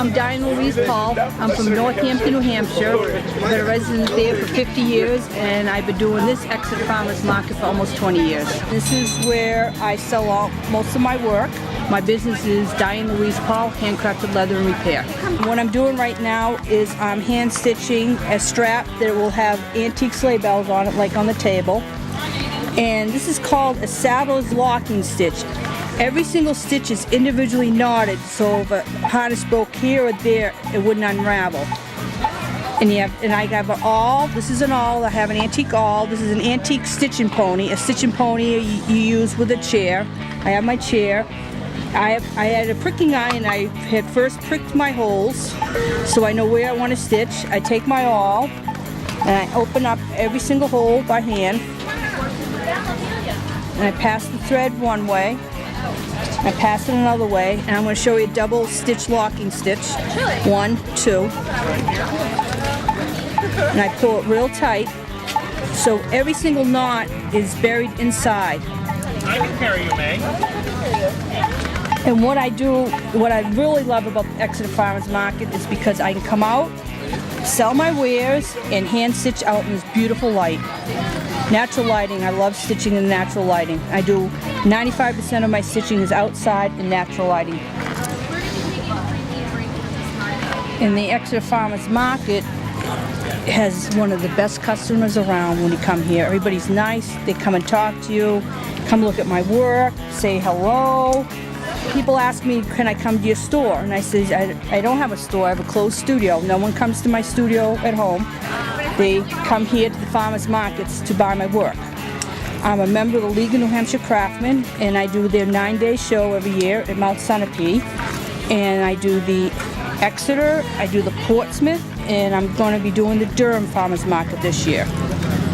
I'm Diane Louise Paul. I'm from Northampton, New Hampshire. I've been a resident there for 50 years, and I've been doing this Exeter Farmers Market for almost 20 years. This is where I sell most of my work. My business is Diane Louise Paul, handcrafted leather and repair. What I'm doing right now is I'm hand stitching a strap that will have antique sleigh bells on it, like on the table. And this is called a saddler's locking stitch. Every single stitch is individually knotted, so if a harness broke here or there, it wouldn't unravel. And I have an awl. This is an awl. I have an antique awl. This is an antique stitching pony. A stitching pony you use with a chair. I have my chair. I had a pricking iron. I had first pricked my holes, so I know where I want to stitch. I take my awl and I open up every single hole by hand. And I pass the thread one way. I pass it another way, and I'm going to show you a double stitch locking stitch. 1, 2. And I pull it real tight, so every single knot is buried inside. I can carry you, May. And what I really love about the Exeter Farmers Market is because I can come out, sell my wares, and hand stitch out in this beautiful light. Natural lighting, I love stitching in natural lighting. I do 95% of my stitching is outside in natural lighting. And the Exeter Farmers Market has one of the best customers around when you come here. Everybody's nice, they come and talk to you, come look at my work, say hello. People ask me, can I come to your store? And I say, I don't have a store, I have a closed studio. No one comes to my studio at home. They come here to the farmers markets to buy my work. I'm a member of the League of New Hampshire Craftsmen, and I do their 9-day show every year at Mount Sunapee. And I do the Exeter, I do the Portsmouth, and I'm going to be doing the Durham Farmers Market this year.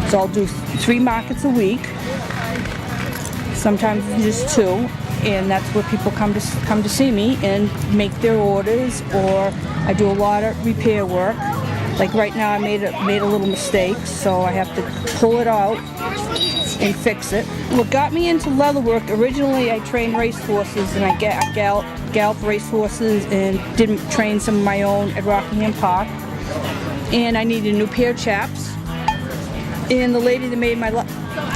So I'll do 3 markets a week, sometimes just 2, and that's where people come to see me and make their orders, or I do a lot of repair work. Like right now, I made a little mistake, so I have to pull it out and fix it. What got me into leather work, originally I trained race horses, and I galloped race horses and did train some of my own at Rockingham Park. And I needed a new pair of chaps. And the lady that made my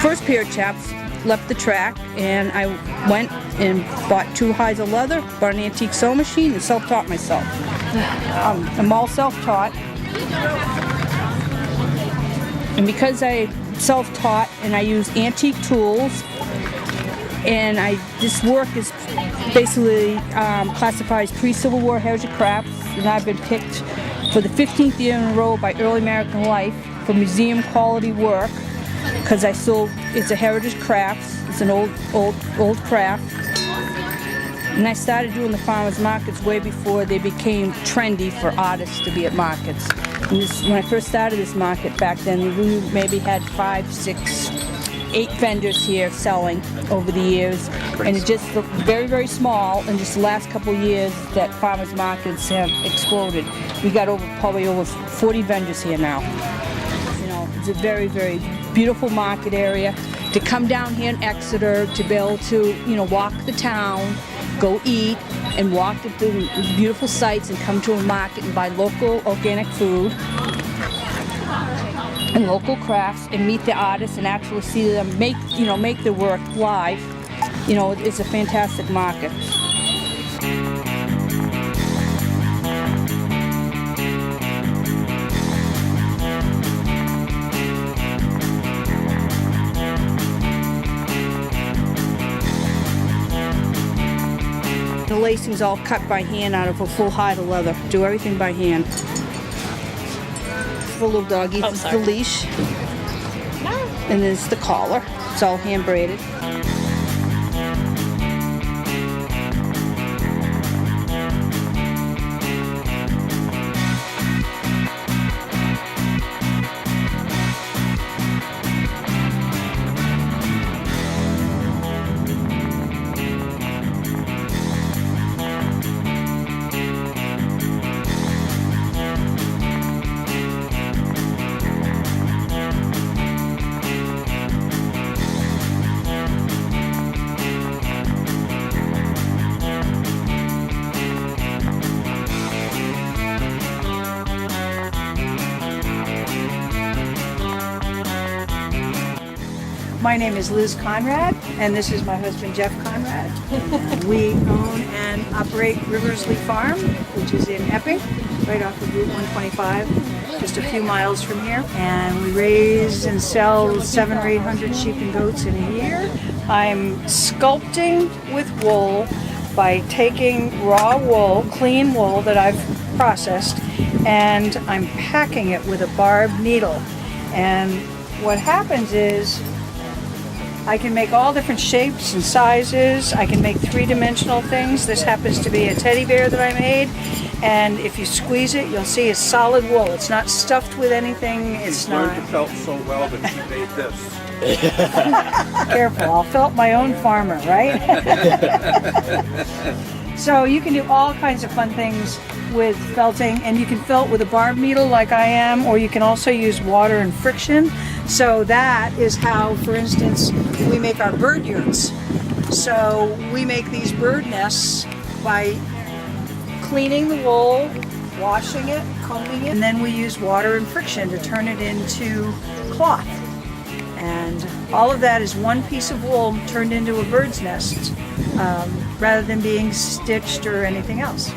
first pair of chaps left the track, and I went and bought 2 hides of leather, bought an antique sewing machine, and self-taught myself. I'm all self-taught. And because I self-taught and I use antique tools, and this work is basically classified as pre-Civil War heritage crafts, and I've been picked for the 15th year in a row by Early American Life for museum quality work, because it's a heritage crafts, it's an old craft. And I started doing the farmers markets way before they became trendy for artists to be at markets. And when I first started this market back then, we maybe had 5, 6, 8 vendors here selling over the years, and it just looked very, very small. And just the last couple of years, that farmers markets have exploded. We got probably over 40 vendors here now. You know, it's a very, very beautiful market area. To come down here in Exeter, to be able to, walk the town, go eat, and walk at the beautiful sites, and come to a market and buy local organic food and local crafts, and meet the artists and actually see them make their work live. It's a fantastic market. The lacing's all cut by hand out of a full hide of leather. Do everything by hand. The little doggy, this is the leash. And this is the collar. It's all hand braided. My name is Liz Conrad, and this is my husband Jeff Conrad. And we own and operate Riversley Farm, which is in Epping, right off of Route 125, just a few miles from here. And we raise and sell 700 or 800 sheep and goats in a year. I'm sculpting with wool by taking raw wool, clean wool that I've processed, and I'm packing it with a barbed needle. And what happens is I can make all different shapes and sizes. I can make three-dimensional things. This happens to be a teddy bear that I made, and if you squeeze it, you'll see it's solid wool. It's not stuffed with anything. It's not. Learned to felt so well that she made this. Careful, I'll felt my own farmer, right? So you can do all kinds of fun things with felting, and you can felt with a barb needle like I am, or you can also use water and friction. So that is how, for instance, we make our bird yurts. So we make these bird nests by cleaning the wool, washing it, combing it, and then we use water and friction to turn it into cloth. And all of that is one piece of wool turned into a bird's nest, rather than being stitched or anything else.